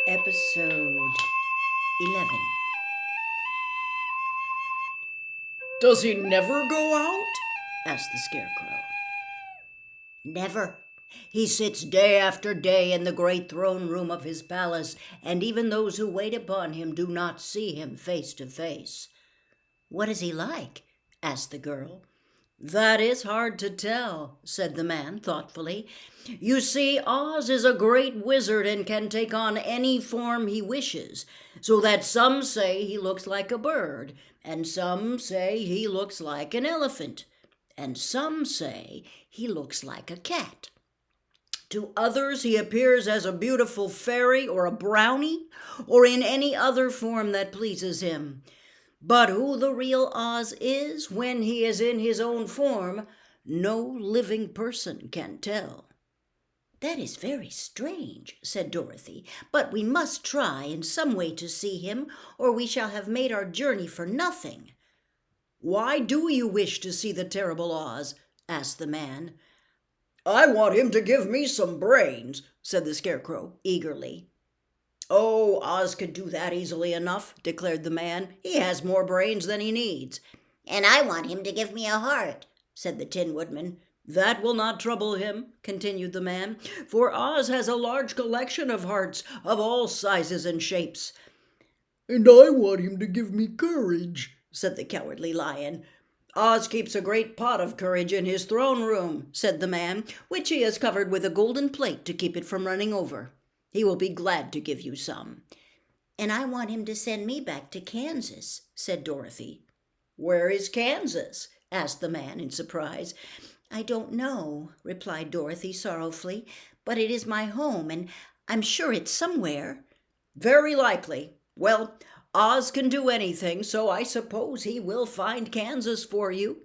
Episode 11. Does he never go out? Asked the Scarecrow. Never. He sits day after day in the great throne room of his palace, and even those who wait upon him do not see him face to face. What is he like? Asked the girl. That is hard to tell, said the man thoughtfully. You see, Oz is a great wizard and can take on any form he wishes, so that some say he looks like a bird, and some say he looks like an elephant, and some say he looks like a cat. To others, he appears as a beautiful fairy or a brownie, or in any other form that pleases him. But who the real Oz is when he is in his own form, no living person can tell. That is very strange, said Dorothy, but we must try in some way to see him, or we shall have made our journey for nothing. Why do you wish to see the terrible Oz? Asked the man. I want him to give me some brains, said the Scarecrow eagerly. Oh, Oz could do that easily enough, declared the man. He has more brains than he needs. And I want him to give me a heart, said the Tin Woodman. That will not trouble him, continued the man, for Oz has a large collection of hearts of all sizes and shapes. And I want him to give me courage, said the Cowardly Lion. Oz keeps a great pot of courage in his throne room, said the man, which he has covered with a golden plate to keep it from running over. He will be glad to give you some. And I want him to send me back to Kansas, said Dorothy. Where is Kansas? Asked the man in surprise. I don't know, replied Dorothy sorrowfully, but it is my home, and I'm sure it's somewhere. Very likely. Well, Oz can do anything, so I suppose he will find Kansas for you.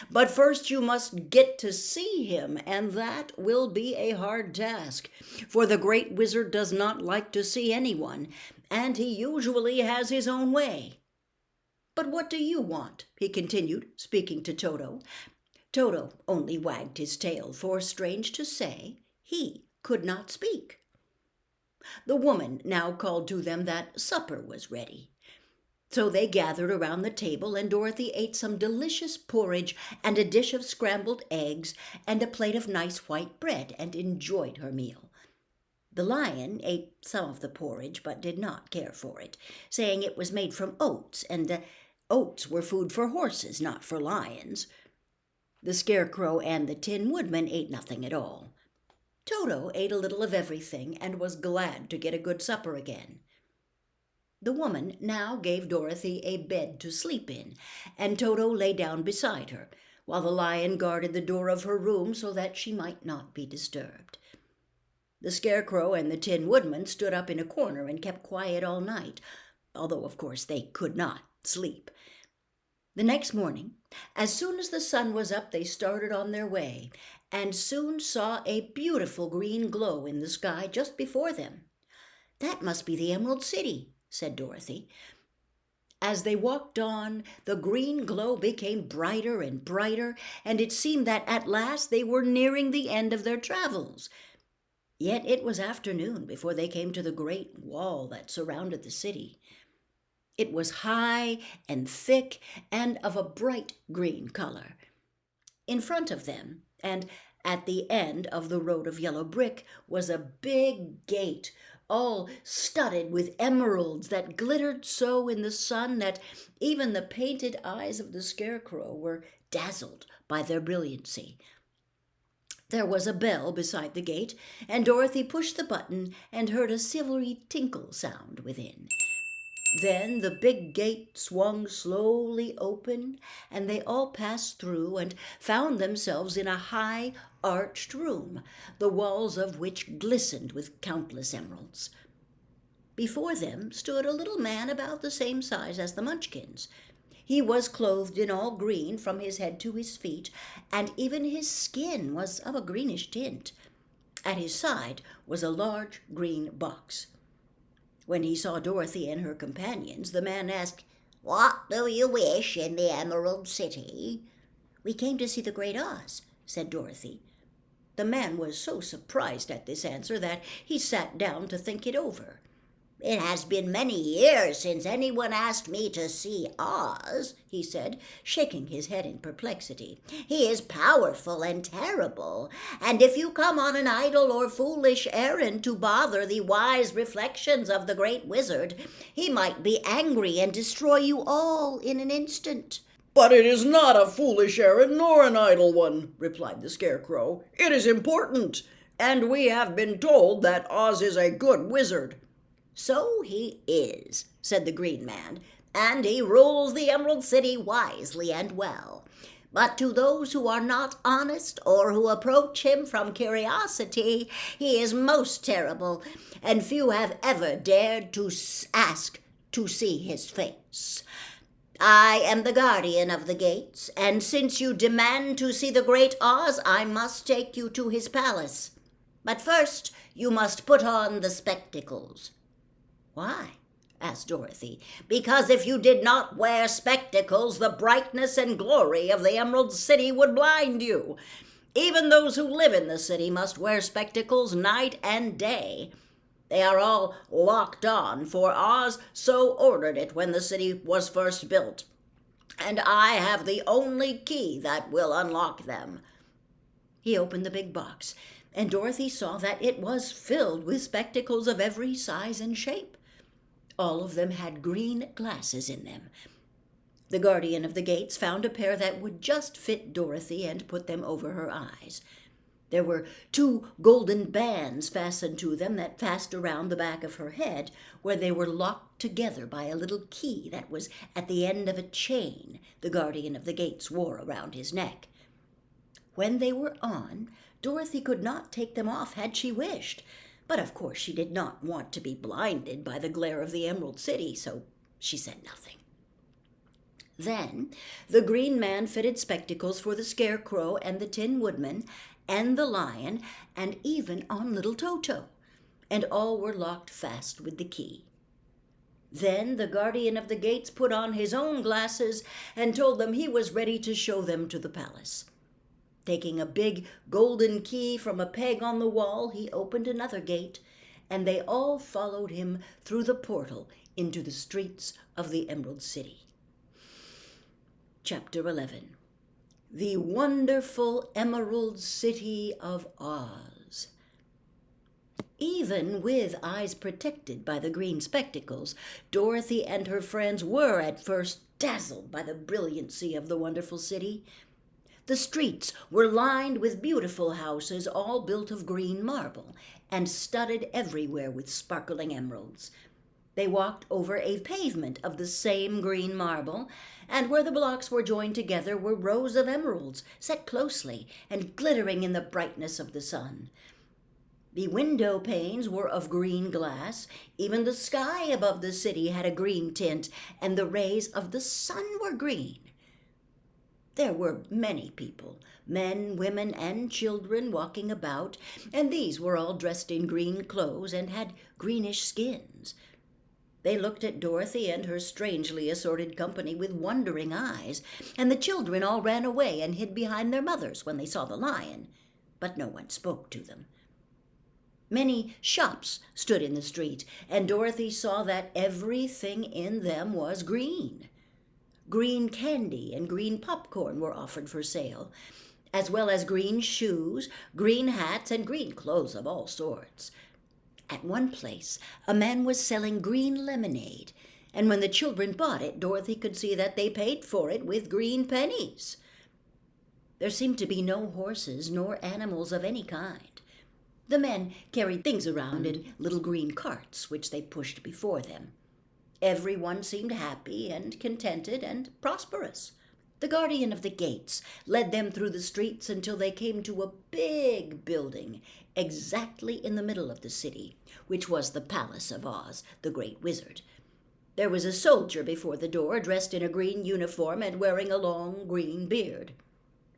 But first you must get to see him, and that will be a hard task, for the great wizard does not like to see anyone, and he usually has his own way. But what do you want? He continued, speaking to Toto. Toto only wagged his tail, for, strange to say, he could not speak. The woman now called to them that supper was ready. So they gathered around the table, and Dorothy ate some delicious porridge and a dish of scrambled eggs and a plate of nice white bread, and enjoyed her meal. The lion ate some of the porridge, but did not care for it, saying it was made from oats, and oats were food for horses, not for lions. The Scarecrow and the Tin Woodman ate nothing at all. Toto ate a little of everything, and was glad to get a good supper again. The woman now gave Dorothy a bed to sleep in, and Toto lay down beside her, while the lion guarded the door of her room so that she might not be disturbed. The Scarecrow and the Tin Woodman stood up in a corner and kept quiet all night, although of course they could not sleep. The next morning, as soon as the sun was up, they started on their way, and soon saw a beautiful green glow in the sky just before them. "That must be the Emerald City," said Dorothy. As they walked on, the green glow became brighter and brighter, and it seemed that at last they were nearing the end of their travels. Yet it was afternoon before they came to the great wall that surrounded the city. It was high and thick and of a bright green color. In front of them, and at the end of the road of yellow brick, was a big gate, all studded with emeralds that glittered so in the sun that even the painted eyes of the Scarecrow were dazzled by their brilliancy. There was a bell beside the gate, and Dorothy pushed the button and heard a silvery tinkle sound within. Then the big gate swung slowly open, and they all passed through and found themselves in a high, arched room, the walls of which glistened with countless emeralds. Before them stood a little man about the same size as the Munchkins. He was clothed in all green from his head to his feet, and even his skin was of a greenish tint. At his side was a large green box. When he saw Dorothy and her companions, the man asked, "What do you wish in the Emerald City?" "We came to see the Great Oz," said Dorothy. The man was so surprised at this answer that he sat down to think it over. It has been many years since anyone asked me to see Oz, he said, shaking his head in perplexity. He is powerful and terrible, and if you come on an idle or foolish errand to bother the wise reflections of the great wizard, he might be angry and destroy you all in an instant. "But it is not a foolish errand nor an idle one," replied the Scarecrow. "It is important, and we have been told that Oz is a good wizard." So he is, said the Green Man, and he rules the Emerald City wisely and well. But to those who are not honest or who approach him from curiosity, he is most terrible, and few have ever dared to ask to see his face. I am the guardian of the gates, and since you demand to see the great Oz, I must take you to his palace. But first, you must put on the spectacles. Why? Asked Dorothy. Because if you did not wear spectacles, the brightness and glory of the Emerald City would blind you. Even those who live in the city must wear spectacles night and day. They are all locked on, for Oz so ordered it when the city was first built, and I have the only key that will unlock them. He opened the big box, and Dorothy saw that it was filled with spectacles of every size and shape. All of them had green glasses in them. The guardian of the gates found a pair that would just fit Dorothy and put them over her eyes. There were 2 golden bands fastened to them that passed around the back of her head, where they were locked together by a little key that was at the end of a chain the guardian of the gates wore around his neck. When they were on, Dorothy could not take them off had she wished, but of course she did not want to be blinded by the glare of the Emerald City, so she said nothing. Then the Green Man fitted spectacles for the Scarecrow and the Tin Woodman and the Lion, and even on little Toto, and all were locked fast with the key. Then the guardian of the gates put on his own glasses and told them he was ready to show them to the palace. Taking a big golden key from a peg on the wall, he opened another gate, and they all followed him through the portal into the streets of the Emerald City. Chapter 11. The Wonderful Emerald City of Oz. Even with eyes protected by the green spectacles, Dorothy and her friends were at first dazzled by the brilliancy of the wonderful city. The streets were lined with beautiful houses, all built of green marble, and studded everywhere with sparkling emeralds. They walked over a pavement of the same green marble, and where the blocks were joined together were rows of emeralds, set closely and glittering in the brightness of the sun. The window panes were of green glass. Even the sky above the city had a green tint, and the rays of the sun were green. There were many people, men, women, and children walking about, and these were all dressed in green clothes and had greenish skins. They looked at Dorothy and her strangely assorted company with wondering eyes, and the children all ran away and hid behind their mothers when they saw the lion, but no one spoke to them. Many shops stood in the street, and Dorothy saw that everything in them was green. Green candy and green popcorn were offered for sale, as well as green shoes, green hats, and green clothes of all sorts. At one place, a man was selling green lemonade, and when the children bought it, Dorothy could see that they paid for it with green pennies. There seemed to be no horses nor animals of any kind. The men carried things around in little green carts, which they pushed before them. Everyone seemed happy and contented and prosperous. The guardian of the gates led them through the streets until they came to a big building exactly in the middle of the city, which was the palace of Oz, the great wizard. There was a soldier before the door, dressed in a green uniform and wearing a long green beard.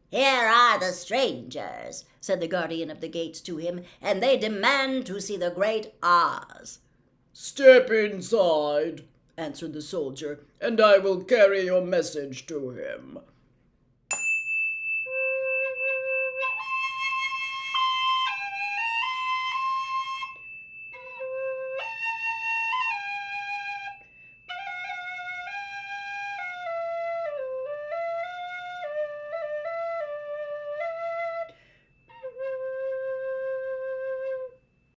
"Here are the strangers," said the guardian of the gates to him, "and they demand to see the great Oz." "Step inside," answered the soldier, "and I will carry your message to him."